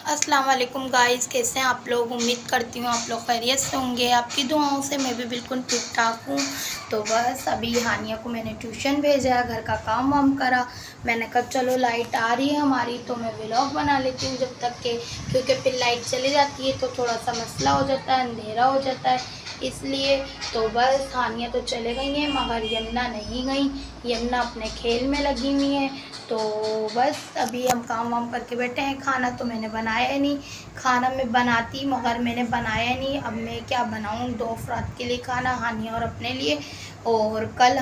अस्सलाम वालेकुम गाइस, कैसे हैं आप लोग। उम्मीद करती हूँ आप लोग खैरियत से होंगे। आपकी दुआओं से मैं भी बिल्कुल ठीक ठाक हूँ। तो बस अभी हानिया को मैंने ट्यूशन भेजा, घर का काम वाम करा। मैंने कहा चलो लाइट आ रही है हमारी तो मैं व्लॉग बना लेती हूँ जब तक के, क्योंकि फिर लाइट चली जाती है तो थोड़ा सा मसला हो जाता है, अंधेरा हो जाता है इसलिए। तो बस हानिया तो चले गई हैं मगर यमुना नहीं गई। यमुना अपने खेल में लगी हुई है। तो बस अभी हम काम वाम करके बैठे हैं। खाना तो मैंने बनाया नहीं, खाना मैं बनाती मगर मैंने बनाया नहीं। अब मैं क्या बनाऊँ, 2 अफराद के लिए खाना, हानिया और अपने लिए। और कल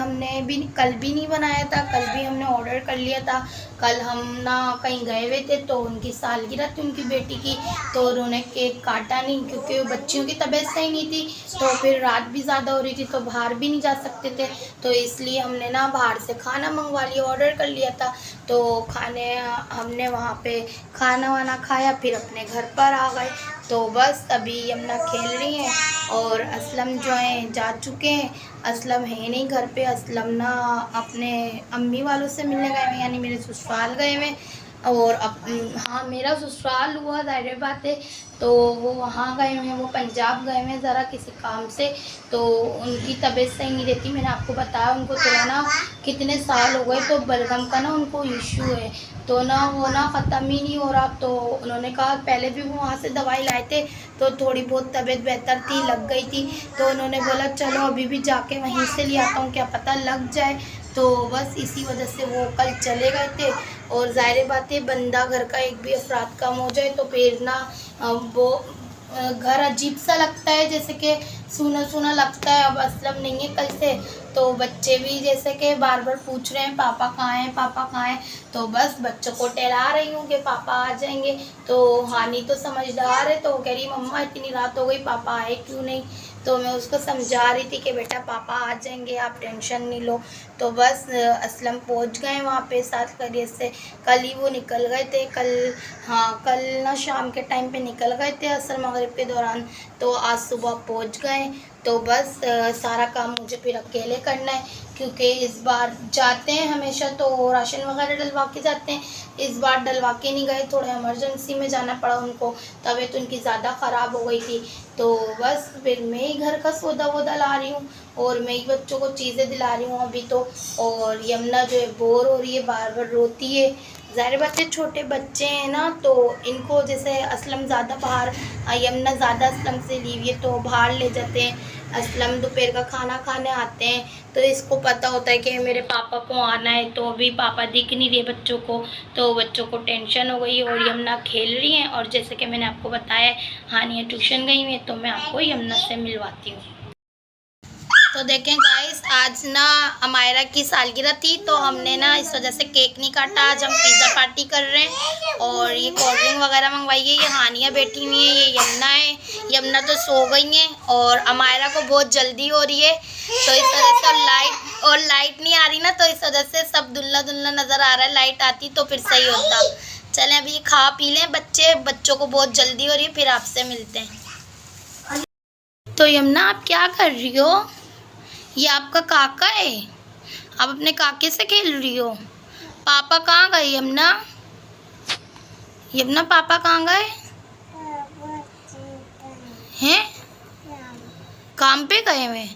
भी नहीं बनाया था, कल भी हमने ऑर्डर कर लिया था। कल हम ना कहीं गए हुए थे तो उनकी सालगिरह थी उनकी बेटी की, तो उन्होंने केक काटा नहीं क्योंकि बच्चियों की तबीयत सही नहीं थी। तो फिर रात भी ज़्यादा हो रही थी तो बाहर भी नहीं जा सकते थे, तो इसलिए हमने ना बाहर से खाना मंगवा लिया, ऑर्डर कर लिया था। तो हमने वहाँ पे खाना वाना खाया, फिर अपने घर पर आ गए। तो बस अभी यमुना खेल रही हैं और असलम जो हैं जा चुके हैं। असलम है नहीं घर पे, असलम ना अपने अम्मी वालों से मिलने गए हुए, यानी मेरे ससुराल गए हुए। और हाँ, मेरा ससुराल हुआ, ज़ाहिर बात है। तो वो वहाँ गए हुए हैं, वो पंजाब गए हुए हैं ज़रा किसी काम से। तो उनकी तबीयत सही नहीं रहती, मैंने आपको बताया उनको थोड़ा ना कितने साल हो गए तो बलगम का ना उनको इशू है, तो ना वो ना ख़त्म ही नहीं हो रहा। तो उन्होंने कहा, पहले भी वो वहाँ से दवाई लाए थे तो थोड़ी बहुत तबीयत बेहतर थी, लग गई थी। तो उन्होंने बोला चलो अभी भी जाके वहीं से ले आता हूँ, क्या पता लग जाए। तो बस इसी वजह से वो कल चले गए थे। और ज़ाहिर बात है, बंदा घर का एक भी अफराद कम हो जाए तो फिर ना वो घर अजीब सा लगता है, जैसे कि सूना सूना लगता है। अब असलम नहीं है कल से, तो बच्चे भी जैसे कि बार बार पूछ रहे हैं पापा कहाँ हैं, पापा कहाँ हैं। तो बस बच्चों को टहला रही हूँ कि पापा आ जाएंगे। तो हानि तो समझदार है, तो वो कह रही मम्मा इतनी रात हो गई पापा आए क्यों नहीं। तो मैं उसको समझा रही थी कि बेटा पापा आ जाएंगे, आप टेंशन नहीं लो। तो बस असलम पहुंच गए वहाँ पे साथ खैरियत से। कल ही वो निकल गए थे, हाँ कल ना शाम के टाइम पे निकल गए थे असर मगरिब के दौरान, तो आज सुबह पहुंच गए। तो बस सारा काम मुझे फिर अकेले करना है, क्योंकि इस बार जाते हैं हमेशा तो राशन वगैरह डलवा के जाते हैं। इस बार डलवा के नहीं गए, थोड़ा इमरजेंसी में जाना पड़ा उनको, तबीयत उनकी ज़्यादा ख़राब हो गई थी। तो बस फिर मैं ही घर का सौदा वोदा ला रही हूँ और मैं ही बच्चों को चीज़ें दिला रही हूँ अभी तो। और यमुना जो है बोर हो रही है, बार बार रोती है। ज़ाहिर बात है, छोटे बच्चे हैं ना, तो इनको जैसे असलम ज़्यादा बाहर, यमुना ज़्यादा असलम से ली हुई है तो बाहर ले जाते हैं। असलम दोपहर का खाना खाने आते हैं तो इसको पता होता है कि मेरे पापा को आना है, तो अभी पापा दिख नहीं रहे बच्चों को, तो बच्चों को टेंशन हो गई। और यमुना खेल रही हैं और जैसे कि मैंने आपको बताया हानिया ट्यूशन गई हुई है, तो मैं आपको यमुना से मिलवाती हूँ। तो देखें गाइस, आज ना अमायरा की सालगिरह थी तो हमने ना इस वजह से केक नहीं काटा, आज हम पिज़्ज़ा पार्टी कर रहे हैं। और ये कोल्ड ड्रिंक वगैरह मंगवाई है, ये हानिया बैठी हुई है, ये यमुना है। यमुना तो सो गई हैं और अमायरा को बहुत जल्दी हो रही है, तो इस वजह से लाइट नहीं आ रही ना, तो इस वजह से सब धुंधला धुंधला नज़र आ रहा है। लाइट आती तो फिर सही होता। चलें अभी खा पी लें, बच्चों को बहुत जल्दी हो रही है, फिर आपसे मिलते हैं। तो यमुना आप क्या कर रही हो? ये आपका काका है, आप अपने काके से खेल रही हो। पापा कहाँ गए यमुना? यमुना पापा कहाँ गए हैं? काम पे गए हुए?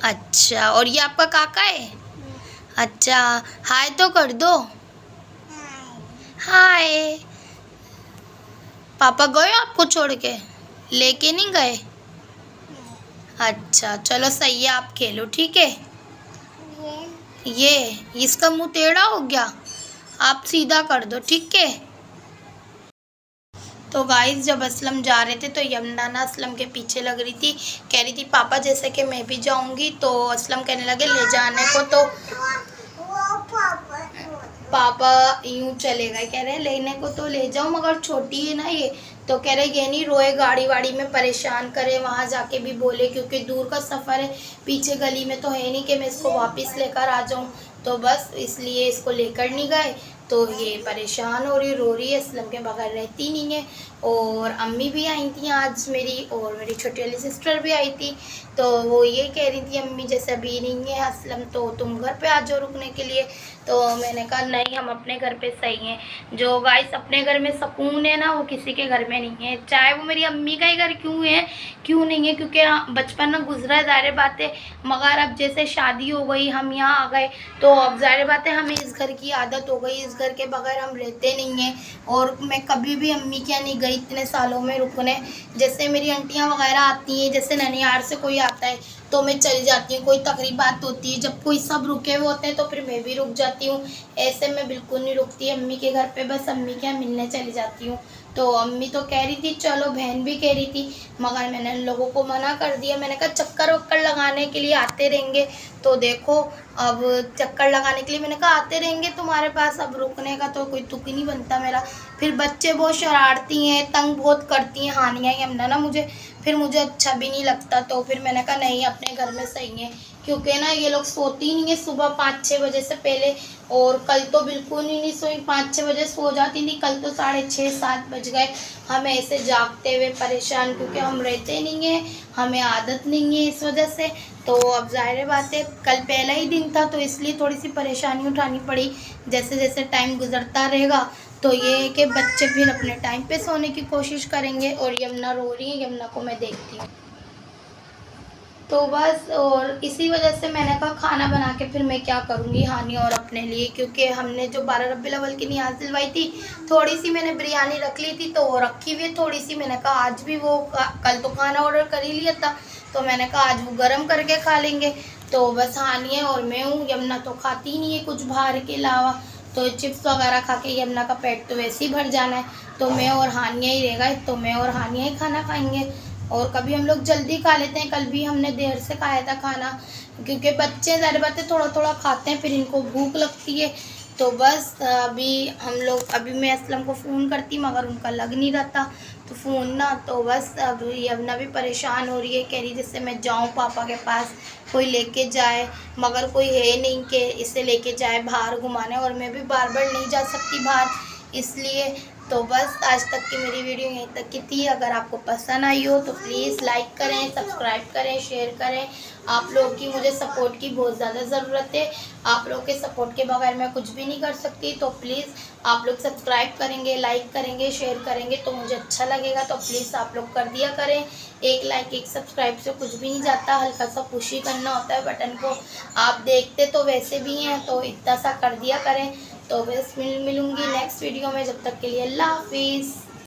अच्छा, और ये आपका काका है? अच्छा, हाय तो कर दो। हाय। पापा गए आपको छोड़ के, लेके नहीं गए? अच्छा चलो सही है, आप खेलो ठीक है। ये इसका मुंह टेढ़ा हो गया, आप सीधा कर दो ठीक है। तो गाइस, जब असलम जा रहे थे तो यमुना ना असलम के पीछे लग रही थी, कह रही थी पापा जैसे कि मैं भी जाऊंगी। तो असलम कहने लगे ले जाने को, तो पापा यूं चले गए, कह रहे लेने को तो ले जाओ मगर छोटी है ना ये। तो कह रहे ये नहीं रोए, गाड़ी वाड़ी में परेशान करे, वहाँ जाके भी बोले, क्योंकि दूर का सफ़र है, पीछे गली में तो है नहीं कि मैं इसको वापस लेकर आ जाऊँ। तो बस इसलिए इसको लेकर नहीं गए। तो ये परेशान हो रही, रो रही है, असलम के बगैर रहती नहीं है। और अम्मी भी आई थी आज मेरी, और मेरी छोटी वाली सिस्टर भी आई थी। तो वो ये कह रही थी अम्मी जैसे अभी नहीं है असलम तो तुम घर पे आ जाओ रुकने के लिए। तो मैंने कहा नहीं, हम अपने घर पे सही हैं। जो गाइस अपने घर में सुकून है ना, वो किसी के घर में नहीं है, चाहे वो मेरी अम्मी का ही घर क्यों है, क्यों नहीं है, क्योंकि बचपन में गुजरा है, ज़ाहिर बात है। मगर अब जैसे शादी हो गई, हम यहाँ आ गए, तो अब ज़ाहिर बात है हमें इस घर की आदत हो गई, इस घर के बगैर हम रहते नहीं हैं। और मैं कभी भी अम्मी के यहाँ नहीं गई इतने सालों में रुकने। जैसे मेरी आंटियाँ वगैरह आती हैं, जैसे ननिहाल से कोई आता है तो मैं चली जाती हूँ, कोई तकरीबात होती है, जब कोई सब रुके हुए होते हैं तो फिर मैं भी रुक जाती हूँ। ऐसे मैं बिल्कुल नहीं रुकती अम्मी के घर पे, बस अम्मी के यहाँ मिलने चली जाती हूँ। तो अम्मी तो कह रही थी चलो, बहन भी कह रही थी, मगर मैंने उन लोगों को मना कर दिया। मैंने कहा चक्कर वक्कर लगाने के लिए आते रहेंगे, तो देखो अब चक्कर लगाने के लिए मैंने कहा आते रहेंगे तुम्हारे पास, अब रुकने का तो कोई तुक ही नहीं बनता मेरा। फिर बच्चे बहुत शरारती हैं, तंग बहुत करती हैं हानिया यमुना ना मुझे, फिर मुझे अच्छा भी नहीं लगता। तो फिर मैंने कहा नहीं, अपने घर में सही है, क्योंकि ना ये लोग सोती नहीं है सुबह 5-6 बजे से पहले। और कल तो बिल्कुल ही नहीं सोई, 5-6 बजे सो जाती थी, कल तो 6:30-7 बज गए हमें ऐसे जागते हुए परेशान, क्योंकि हम रहते नहीं हैं, हमें आदत नहीं है इस वजह से। तो अब ज़ाहिर बात है कल पहला ही दिन था, तो इसलिए थोड़ी सी परेशानी उठानी पड़ी। जैसे जैसे टाइम गुजरता रहेगा तो ये है कि बच्चे फिर अपने टाइम पे सोने की कोशिश करेंगे। और यमुना रो रही है, यमुना को मैं देखती हूँ। तो बस, और इसी वजह से मैंने कहा खाना बना के फिर मैं क्या करूँगी हानि और अपने लिए, क्योंकि हमने जो 12 रबीउल अव्वल की नियाज़ दिलवाई थी, थोड़ी सी मैंने बिरयानी रख ली थी, तो वो रखी हुई है थोड़ी सी। मैंने कहा आज भी वो कल तो खाना ऑर्डर कर ही लिया था, तो मैंने कहा आज वो गर्म करके खा लेंगे। तो बस हानिया और मैं हूँ, यमुना तो खाती ही नहीं है कुछ बाहर के अलावा, तो चिप्स वगैरह खा के यमुना का पेट तो वैसे ही भर जाना है। तो मैं और हानिया ही रहेगा, तो मैं और हानिया ही खाना खाएंगे। और कभी हम लोग जल्दी खा लेते हैं, कल भी हमने देर से खाया था खाना, क्योंकि बच्चे ज़्यादा बात है थोड़ा थोड़ा खाते हैं, फिर इनको भूख लगती है। तो बस अभी हम लोग, अभी मैं असलम को फ़ोन करती मगर उनका लग नहीं रहा था, तो फ़ोन ना, तो बस अब यमुना भी परेशान हो रही है, कह रही जैसे मैं जाऊँ पापा के पास, कोई लेके जाए, मगर कोई है नहीं कि इसे लेके जाए बाहर घुमाने, और मैं भी बार बार नहीं जा सकती बाहर, इसलिए। तो बस आज तक की मेरी वीडियो यहीं तक की थी। अगर आपको पसंद आई हो तो प्लीज़ लाइक करें, सब्सक्राइब करें, शेयर करें। आप लोगों की मुझे सपोर्ट की बहुत ज़्यादा ज़रूरत है, आप लोगों के सपोर्ट के बगैर मैं कुछ भी नहीं कर सकती। तो प्लीज़ आप लोग सब्सक्राइब करेंगे, लाइक करेंगे, शेयर करेंगे तो मुझे अच्छा लगेगा, तो प्लीज़ आप लोग कर दिया करें। एक लाइक एक सब्सक्राइब से कुछ भी नहीं जाता, हल्का सा पुश ही करना होता है बटन को, आप देखते तो वैसे भी हैं, तो इतना सा कर दिया करें। तो बस मिलूँगी नेक्स्ट वीडियो में, जब तक के लिए अल्लाह हाफिज़।